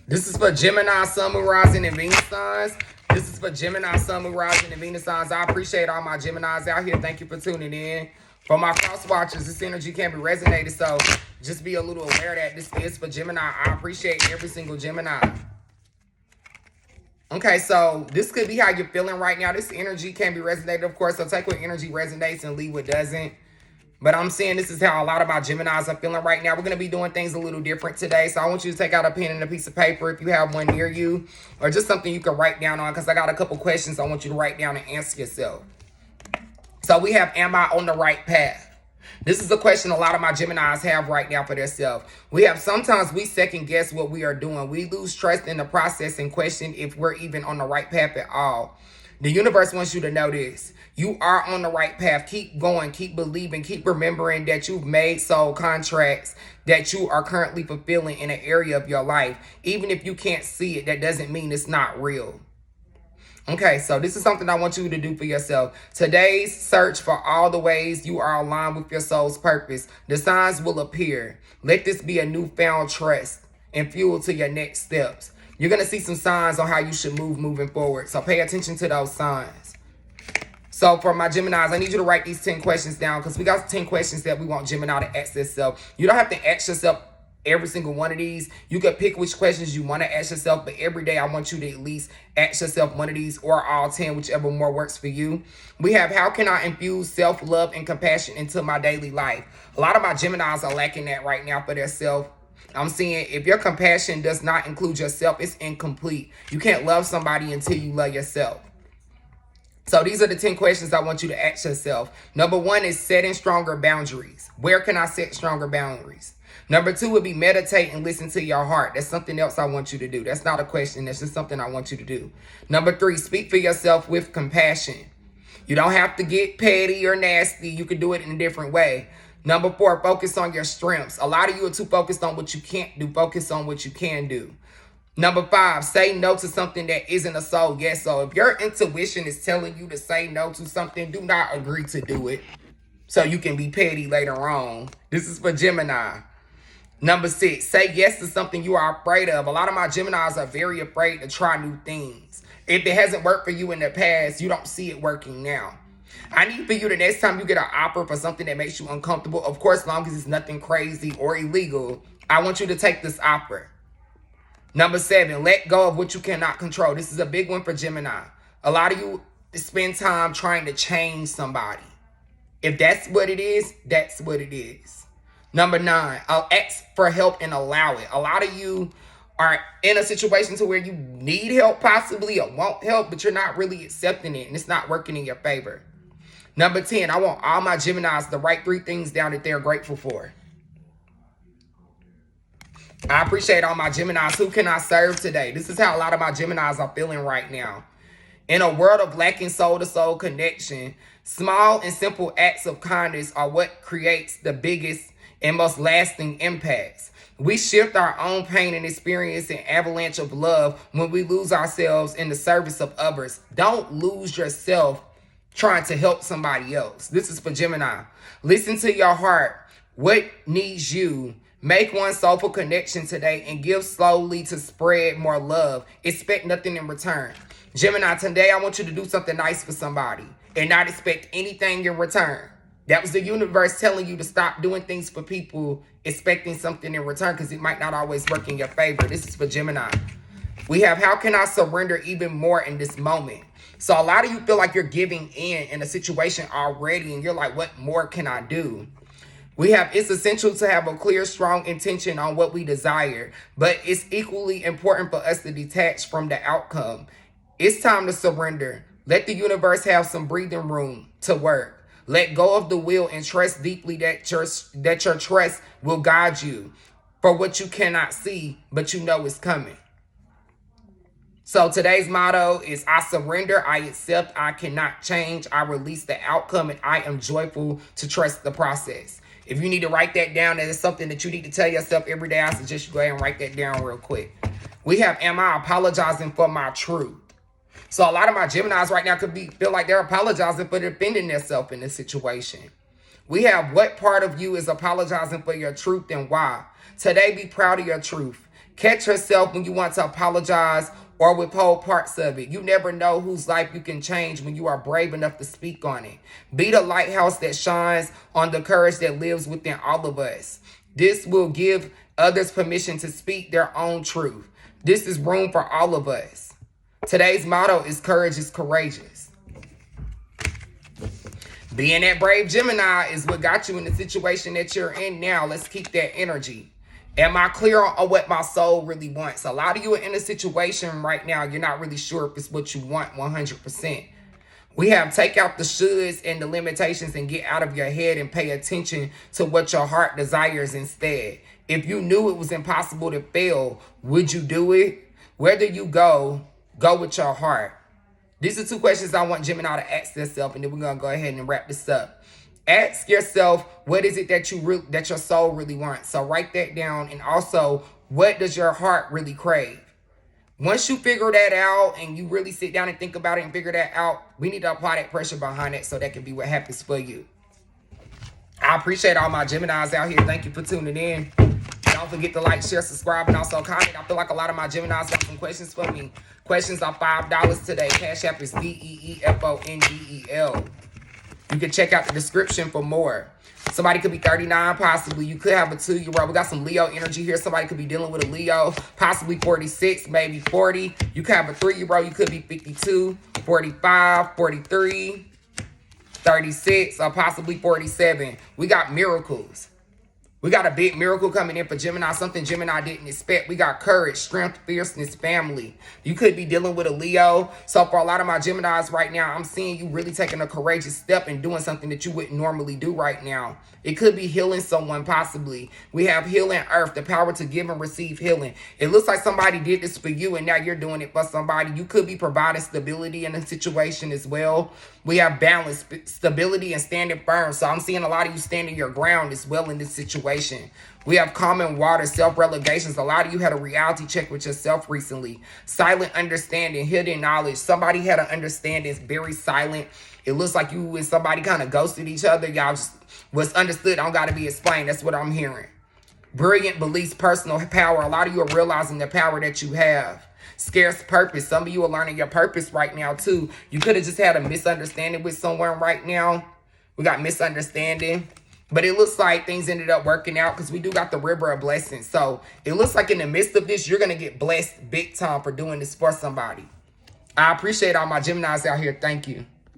This is for Gemini, Sun, Moon, Rising, and Venus signs. This is for Gemini, Sun, Moon, Rising, and Venus signs. I appreciate all my Geminis out here. Thank you for tuning in. For my cross watchers, this energy can be resonated, so just be a little aware that this is for Gemini. I appreciate every single Gemini. Okay, so this could be how you're feeling right now. This energy can be resonated, of course, so take what energy resonates and leave what doesn't. But I'm saying this is how a lot of my Geminis are feeling right now. We're going to be doing things a little different today. So I want you to take out a pen and a piece of paper if you have one near you. Or just something you can write down on. Because I got a couple questions I want you to write down and answer yourself. So we have, am I on the right path? This is a question a lot of my Geminis have right now for themselves. We have, sometimes we second guess what we are doing. We lose trust in the process and question if we're even on the right path at all. The universe wants you to know this. You are on the right path. Keep going. Keep believing. Keep remembering that you've made soul contracts that you are currently fulfilling in an area of your life. Even if you can't see it, that doesn't mean it's not real. Okay, so this is something I want you to do for yourself. Today's search for all the ways you are aligned with your soul's purpose. The signs will appear. Let this be a newfound trust and fuel to your next steps. You're going to see some signs on how you should move moving forward. So pay attention to those signs. So for my Geminis, I need you to write these 10 questions down because we got 10 questions that we want Gemini to ask themselves. You don't have to ask yourself every single one of these. You can pick which questions you want to ask yourself, but every day I want you to at least ask yourself one of these or all 10, whichever more works for you. We have, how can I infuse self-love and compassion into my daily life? A lot of my Geminis are lacking that right now for their self. I'm seeing if your compassion does not include yourself, it's incomplete. You can't love somebody until you love yourself. So these are the 10 questions I want you to ask yourself. Number 1 is setting stronger boundaries. Where can I set stronger boundaries? Number 2 would be meditate and listen to your heart. That's something else I want you to do. That's not a question. That's just something I want you to do. Number 3, speak for yourself with compassion. You don't have to get petty or nasty. You can do it in a different way. Number 4, focus on your strengths. A lot of you are too focused on what you can't do. Focus on what you can do. Number 5, say no to something that isn't a soul yes. So if your intuition is telling you to say no to something, do not agree to do it so you can be petty later on. This is for Gemini. Number 6, say yes to something you are afraid of. A lot of my Geminis are very afraid to try new things. If it hasn't worked for you in the past, you don't see it working now. I need for you the next time you get an offer for something that makes you uncomfortable, of course, as long as it's nothing crazy or illegal, I want you to take this offer. Number 7, let go of what you cannot control. This is a big one for Gemini. A lot of you spend time trying to change somebody. If that's what it is, that's what it is. Number 9, I'll ask for help and allow it. A lot of you are in a situation to where you need help possibly or want help, but you're not really accepting it and it's not working in your favor. Number 10, I want all my Geminis to write 3 things down that they're grateful for. I appreciate all my Geminis. Who can I serve today? This is how a lot of my Geminis are feeling right now. In a world of lacking soul-to-soul connection, small and simple acts of kindness are what creates the biggest and most lasting impacts. We shift our own pain and experience an avalanche of love when we lose ourselves in the service of others. Don't lose yourself trying to help somebody else. This is for Gemini. Listen to your heart. What needs you? Make one soulful connection today and give slowly to spread more love. Expect nothing in return. Gemini, today I want you to do something nice for somebody and not expect anything in return. That was the universe telling you to stop doing things for people expecting something in return because it might not always work in your favor. This is for Gemini. We have, how can I surrender even more in this moment? So a lot of you feel like you're giving in a situation already and you're like, what more can I do? We have, it's essential to have a clear, strong intention on what we desire, but it's equally important for us to detach from the outcome. It's time to surrender. Let the universe have some breathing room to work. Let go of the will and trust deeply that your trust will guide you for what you cannot see, but you know is coming. So today's motto is, I surrender, I accept, I cannot change, I release the outcome, and I am joyful to trust the process. If you need to write that down, that is something that you need to tell yourself every day, I suggest you go ahead and write that down real quick. We have, am I apologizing for my truth? So a lot of my Geminis right now could feel like they're apologizing for defending themselves in this situation. We have, what part of you is apologizing for your truth and why? Today, be proud of your truth. Catch yourself when you want to apologize or withhold parts of it. You never know whose life you can change when you are brave enough to speak on it. Be the lighthouse that shines on the courage that lives within all of us. This will give others permission to speak their own truth. This is room for all of us. Today's motto is courage is courageous. Being that brave Gemini is what got you in the situation that you're in now. Let's keep that energy. Am I clear on what my soul really wants? A lot of you are in a situation right now, you're not really sure if it's what you want 100%. We have take out the shoulds and the limitations and get out of your head and pay attention to what your heart desires instead. If you knew it was impossible to fail, would you do it? Whether you go with your heart. These are 2 questions I want Gemini to ask themselves, and then we're going to go ahead and wrap this up. Ask yourself, what is it that that your soul really wants? So write that down. And also, what does your heart really crave? Once you figure that out and you really sit down and think about it and figure that out, we need to apply that pressure behind it so that can be what happens for you. I appreciate all my Geminis out here. Thank you for tuning in. Don't forget to like, share, subscribe, and also comment. I feel like a lot of my Geminis got some questions for me. Questions are $5 today. Cash App is DEEFONDEL. You can check out the description for more. Somebody could be 39, possibly. You could have a 2-year-old. We got some Leo energy here. Somebody could be dealing with a Leo, possibly 46, maybe 40. You could have a 3-year-old. You could be 52, 45, 43, 36, or possibly 47. We got miracles. We got a big miracle coming in for Gemini, something Gemini didn't expect. We got courage, strength, fierceness, family. You could be dealing with a Leo. So for a lot of my Geminis right now, I'm seeing you really taking a courageous step and doing something that you wouldn't normally do right now. It could be healing someone, possibly. We have healing earth, the power to give and receive healing. It looks like somebody did this for you and now you're doing it for somebody. You could be providing stability in a situation as well. We have balance, stability, and standing firm. So I'm seeing a lot of you standing your ground as well in this situation. We have common water, self-relegations. A lot of you had a reality check with yourself recently. Silent understanding, hidden knowledge. Somebody had an understanding, it's very silent. It looks like you and somebody kind of ghosted each other. Y'all just, what's understood don't got to be explained. That's what I'm hearing. Brilliant beliefs, personal power. A lot of you are realizing the power that you have. Scarce purpose. Some of you are learning your purpose right now too. You could have just had a misunderstanding with someone right now. We got misunderstanding. But it looks like things ended up working out because we do got the river of blessings. So it looks like in the midst of this, you're going to get blessed big time for doing this for somebody. I appreciate all my Geminis out here. Thank you.